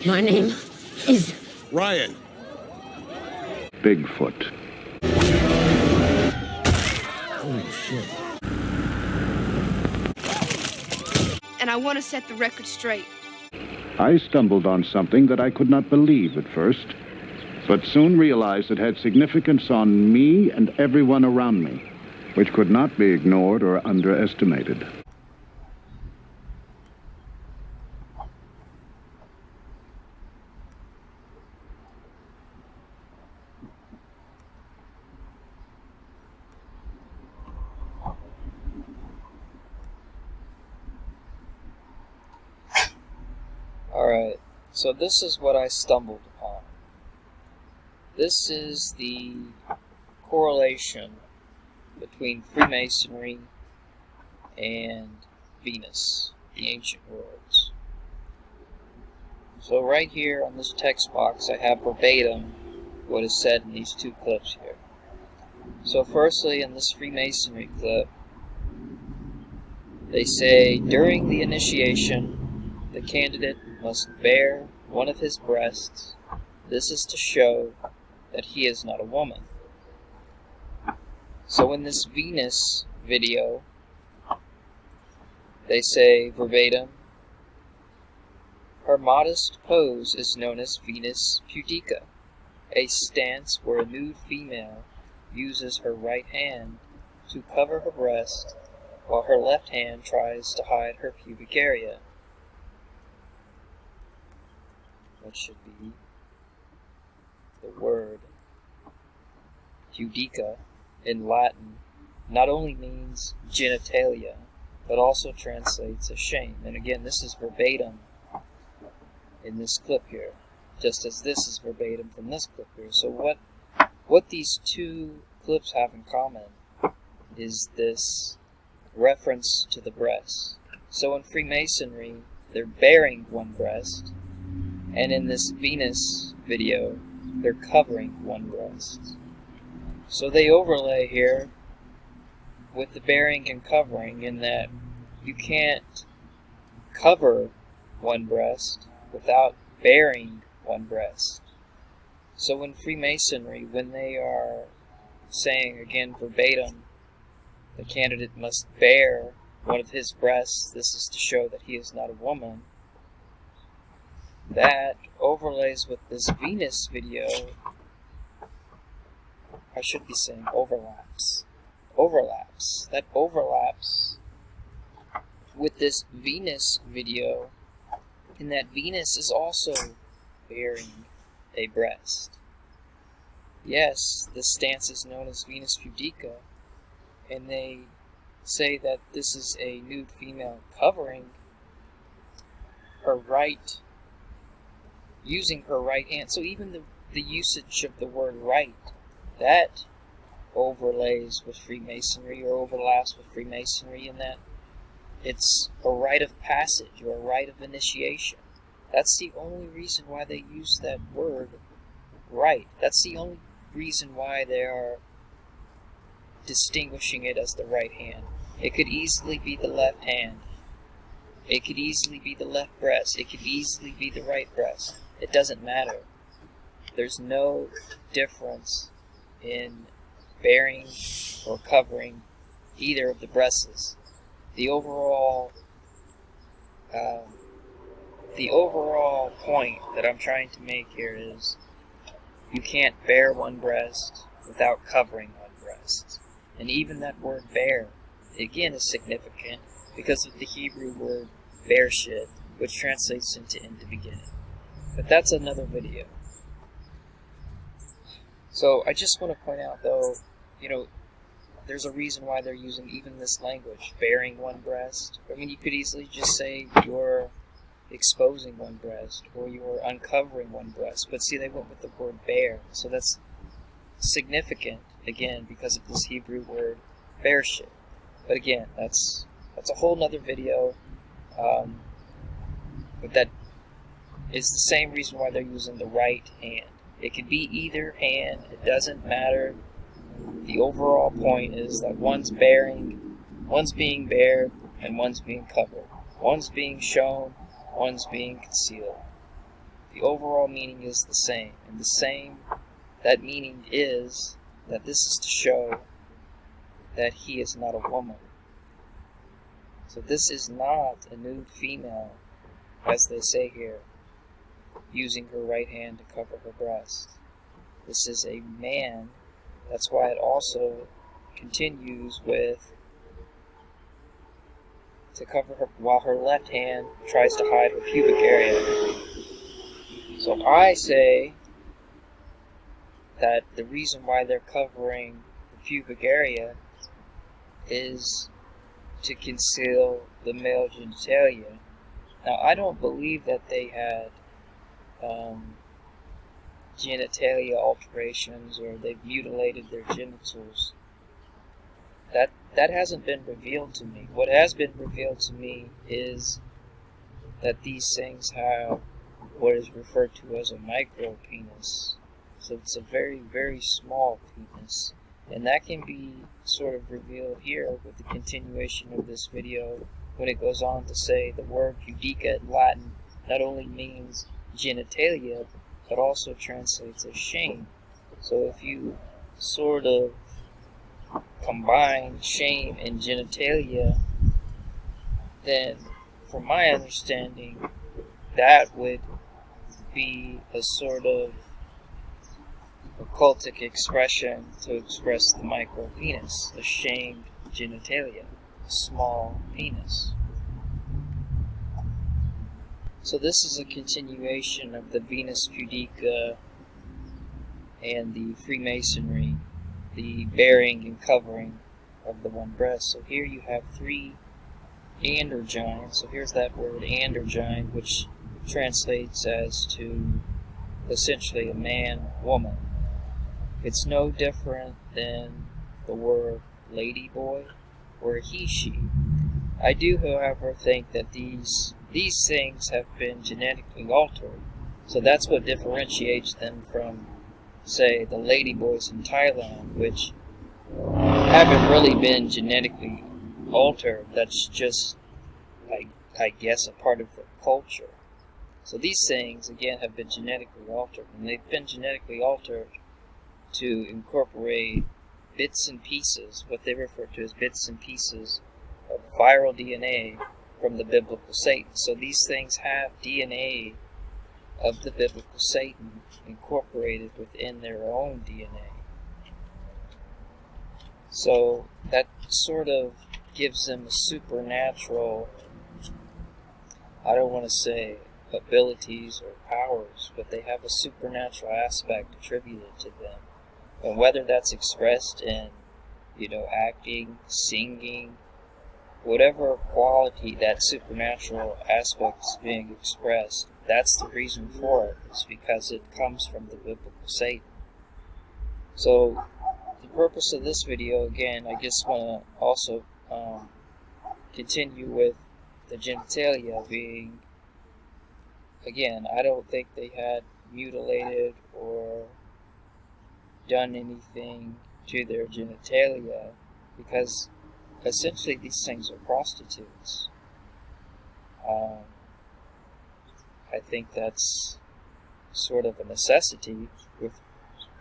My name is Ryan. Bigfoot. Holy shit. And I want to set the record straight. I stumbled on something that I could not believe at first, but soon realized it had significance on me and everyone around me, which could not be ignored or underestimated. Alright, so this is what I stumbled upon. This is the correlation between Freemasonry and Venus, the ancient worlds. So right here on this text box I have verbatim what is said in these two clips here. So firstly, in this Freemasonry clip, they say, during the initiation, the candidate must bare one of his breasts. This is to show that he is not a woman. So in this Venus video, they say verbatim, her modest pose is known as Venus Pudica, a stance where a nude female uses her right hand to cover her breast while her left hand tries to hide her pubic area. What should be the word Pudica in Latin not only means genitalia, but also translates as shame. And again, this is verbatim in this clip here, just as this is verbatim from this clip here. So what these two clips have in common is this reference to the breast. So in Freemasonry, they're bearing one breast, and in this Venus video, they're covering one breast. So they overlay here with the bearing and covering in that you can't cover one breast without bearing one breast. So in Freemasonry, when they are saying, again verbatim, the candidate must bear one of his breasts, this is to show that he is not a woman, that overlays with this Venus video, I should be saying overlaps. That overlaps with this Venus video, in that Venus is also bearing a breast. Yes, this stance is known as Venus Pudica, and they say that this is a nude female covering her right, using her right hand. So even the usage of the word right, that overlays with Freemasonry, or overlaps with Freemasonry, in that it's a rite of passage or a rite of initiation. That's the only reason why they use that word right. That's the only reason why they are distinguishing it as the right hand. It could easily be the left hand. It could easily be the left breast. It could easily be the right breast. It doesn't matter. There's no difference in bearing or covering either of the breasts. The overall point that I'm trying to make here is you can't bear one breast without covering one breast. And even that word bear, again, is significant because of the Hebrew word bereshit, which translates into in the beginning. But that's another video. So I just want to point out, though, there's a reason why they're using even this language, bearing one breast. I mean, you could easily just say you're exposing one breast, or you're uncovering one breast. But see, they went with the word bear, so that's significant, again, because of this Hebrew word bereshit. But again, that's a whole nother video. But that is the same reason why they're using the right hand. It could be either hand, it doesn't matter. The overall point is that one's being bared, and one's being covered. One's being shown, one's being concealed. The overall meaning is the same. And that meaning is that this is to show that he is not a woman. So this is not a nude female, as they say here, using her right hand to cover her breast. This is a man. That's why it also continues with to cover her while her left hand tries to hide her pubic area. So I say that the reason why they're covering the pubic area is to conceal the male genitalia. Now, I don't believe that they had genitalia alterations or they've mutilated their genitals. That hasn't been revealed to me. What has been revealed to me is that these things have what is referred to as a micro penis. So it's a very, very small penis. And that can be sort of revealed here with the continuation of this video when it goes on to say the word Pudica in Latin not only means genitalia, but also translates as shame. So if you sort of combine shame and genitalia, then from my understanding, that would be a sort of occultic expression to express the micro penis, a shamed genitalia, a small penis. So this is a continuation of the Venus Pudica and the Freemasonry, the bearing and covering of the one breast. So here you have 3 androgynes. So here's that word androgyne, which translates as to essentially a man, woman. It's no different than the word ladyboy or he, she. I do, however, think that these things have been genetically altered. So that's what differentiates them from, say, the ladyboys in Thailand, which haven't really been genetically altered. That's just, I guess, a part of their culture. So these things, again, have been genetically altered. And they've been genetically altered to incorporate bits and pieces, what they refer to as bits and pieces of viral DNA from the biblical Satan. So these things have DNA of the biblical Satan incorporated within their own DNA. So that sort of gives them a supernatural, I don't want to say abilities or powers, but they have a supernatural aspect attributed to them. And whether that's expressed in, acting, singing, whatever quality that supernatural aspect is being expressed, that's the reason for it. It's because it comes from the biblical Satan. So the purpose of this video, again, I just want to also continue with the genitalia being, again, I don't think they had mutilated or done anything to their genitalia, because essentially these things are prostitutes. I think that's sort of a necessity with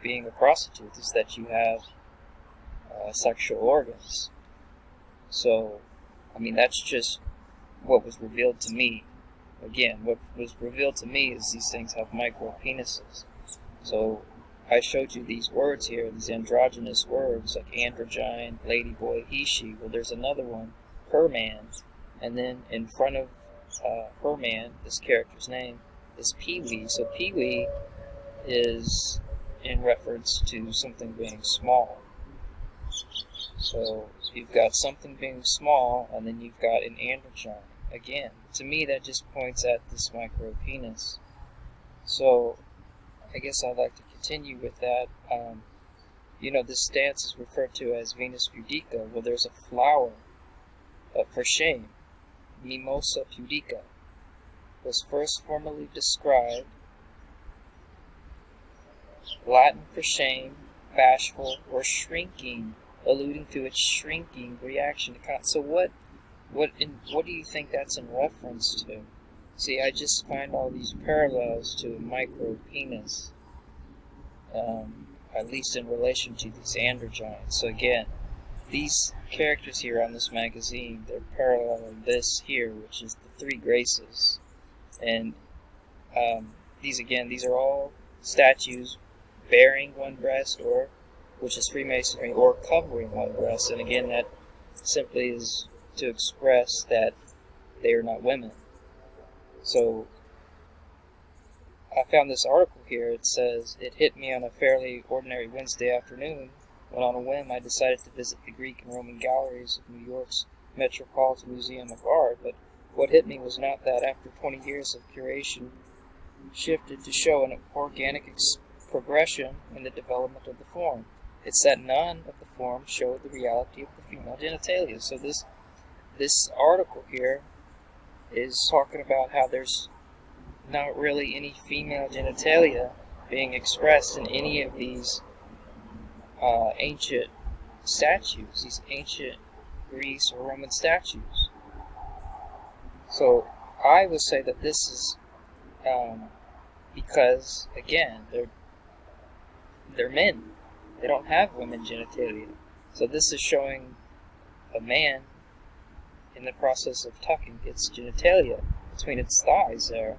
being a prostitute, is that you have sexual organs. So, that's just what was revealed to me. Again, what was revealed to me is these things have micro penises. So I showed you these words here, these androgynous words like androgyne, ladyboy, he, she. Well, there's another one, her man, and then in front of her man, this character's name, is Pee-wee. So Pee-wee is in reference to something being small. So you've got something being small, and then you've got an androgyne. Again, to me that just points at this micro penis. So I guess I'd like to continue with that. This dance is referred to as Venus Pudica. Well, there's a flower for shame, Mimosa pudica, was first formally described, Latin for shame, bashful, or shrinking, alluding to its shrinking reaction to So what do you think that's in reference to? See, I just find all these parallels to a micro penis, at least in relation to these androgynes. So again, these characters here on this magazine, they're paralleling this here, which is the three graces. And these are all statues bearing one breast, or which is Freemasonry, or covering one breast. And again, that simply is to express that they are not women. So I found this article here. It says, "It hit me on a fairly ordinary Wednesday afternoon when on a whim I decided to visit the Greek and Roman galleries of New York's Metropolitan Museum of Art. But what hit me was not that after 20 years of curation shifted to show an organic progression in the development of the form. It's that none of the forms showed the reality of the female genitalia." So this article here is talking about how there's not really any female genitalia being expressed in any of these ancient statues, these ancient Greece or Roman statues. So I would say that this is because, again, they're men. They don't have women genitalia. So this is showing a man in the process of tucking its genitalia between its thighs there.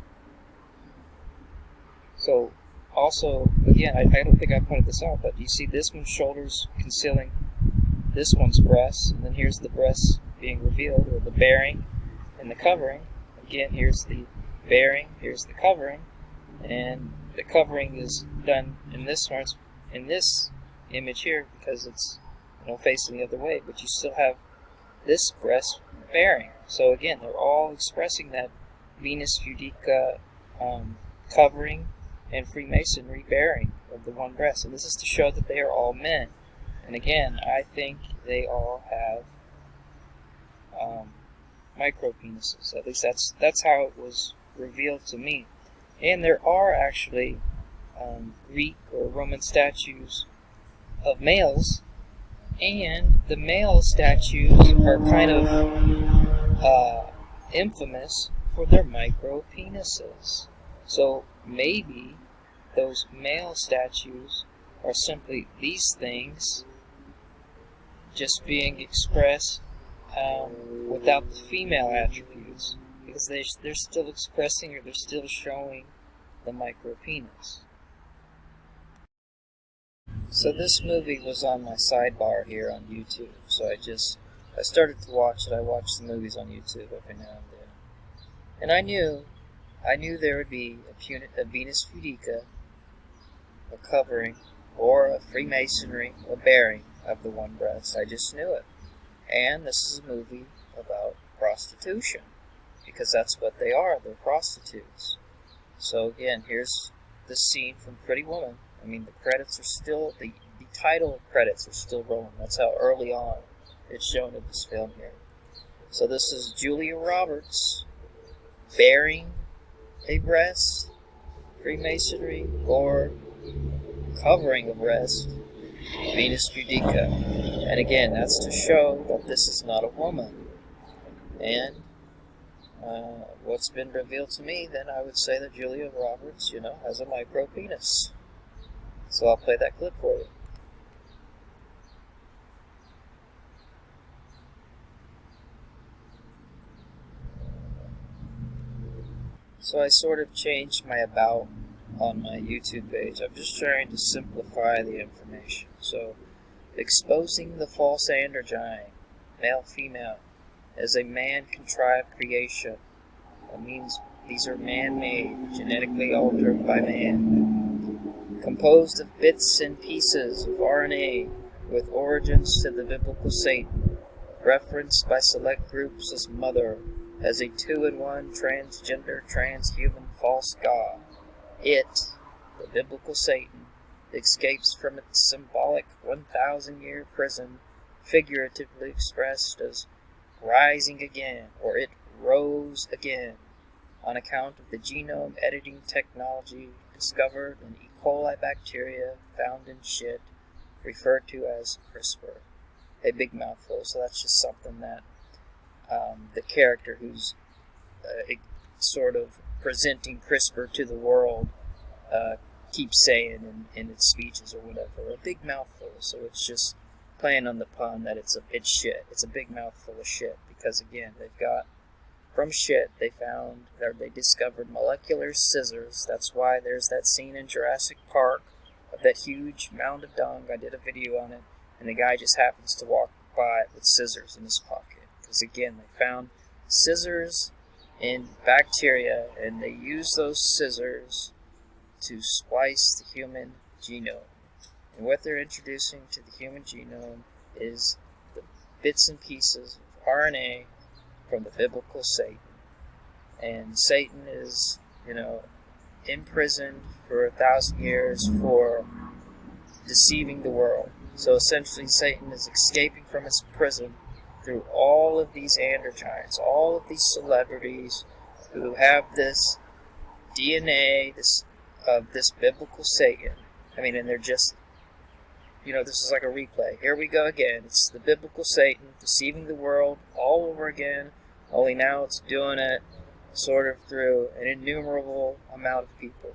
So also, again, I don't think I pointed this out, but you see this one's shoulders concealing this one's breasts, and then here's the breasts being revealed, or the bearing and the covering. Again, here's the bearing, here's the covering, and the covering is done in this image here because it's facing the other way, but you still have this breast bearing. So again, they're all expressing that Venus Pudica covering and Freemasonry bearing of the one breast. And this is to show that they are all men. And again, I think they all have micro penises. At least that's how it was revealed to me. And there are actually Greek or Roman statues of males, and the male statues are kind of infamous for their micro penises. So maybe those male statues are simply these things just being expressed without the female attributes, because they're still expressing, or they're still showing, the micro penis. So this movie was on my sidebar here on YouTube, so I started to watch it. I watch the movies on YouTube every now and then. And I knew there would be a Venus Pudica, a covering, or a Freemasonry, a bearing of the one breast. I just knew it. And this is a movie about prostitution, because that's what they are. They're prostitutes. So again, here's the scene from Pretty Woman. I mean, the credits are still, the title credits are still rolling. That's how early on it's shown in this film here. So this is Julia Roberts bearing a breast, Freemasonry, or covering a breast, Venus Pudica. And again, that's to show that this is not a woman. And what's been revealed to me, then I would say that Julia Roberts, has a micro penis. So I'll play that clip for you. So I sort of changed my about on my YouTube page. I'm just trying to simplify the information. So, exposing the false androgyne, male-female, as a man-contrived creation. That means these are man-made, genetically altered by man. Composed of bits and pieces of RNA with origins to the biblical Satan, referenced by select groups as mother, as a two-in-one transgender, transhuman false god. It, the biblical Satan, escapes from its symbolic 1,000-year prison, figuratively expressed as rising again, or it rose again, on account of the genome editing technology discovered in E. coli bacteria found in shit, referred to as CRISPR. A big mouthful, so that's just something that the character who's sort of presenting CRISPR to the world keeps saying in its speeches or whatever. A big mouthful. So it's just playing on the pun that it's shit. It's a big mouthful of shit because, again, they've got, from shit, they discovered molecular scissors. That's why there's that scene in Jurassic Park of that huge mound of dung. I did a video on it, and the guy just happens to walk by with scissors in his pocket. Because, again, they found scissors in bacteria, and they use those scissors to splice the human genome. And what they're introducing to the human genome is the bits and pieces of RNA from the biblical Satan. And Satan is, imprisoned for 1,000 years for deceiving the world. So essentially Satan is escaping from his prison through all of these androgynes, all of these celebrities who have this DNA of this biblical Satan. And they're just, this is like a replay. Here we go again. It's the biblical Satan deceiving the world all over again, only now it's doing it sort of through an innumerable amount of people.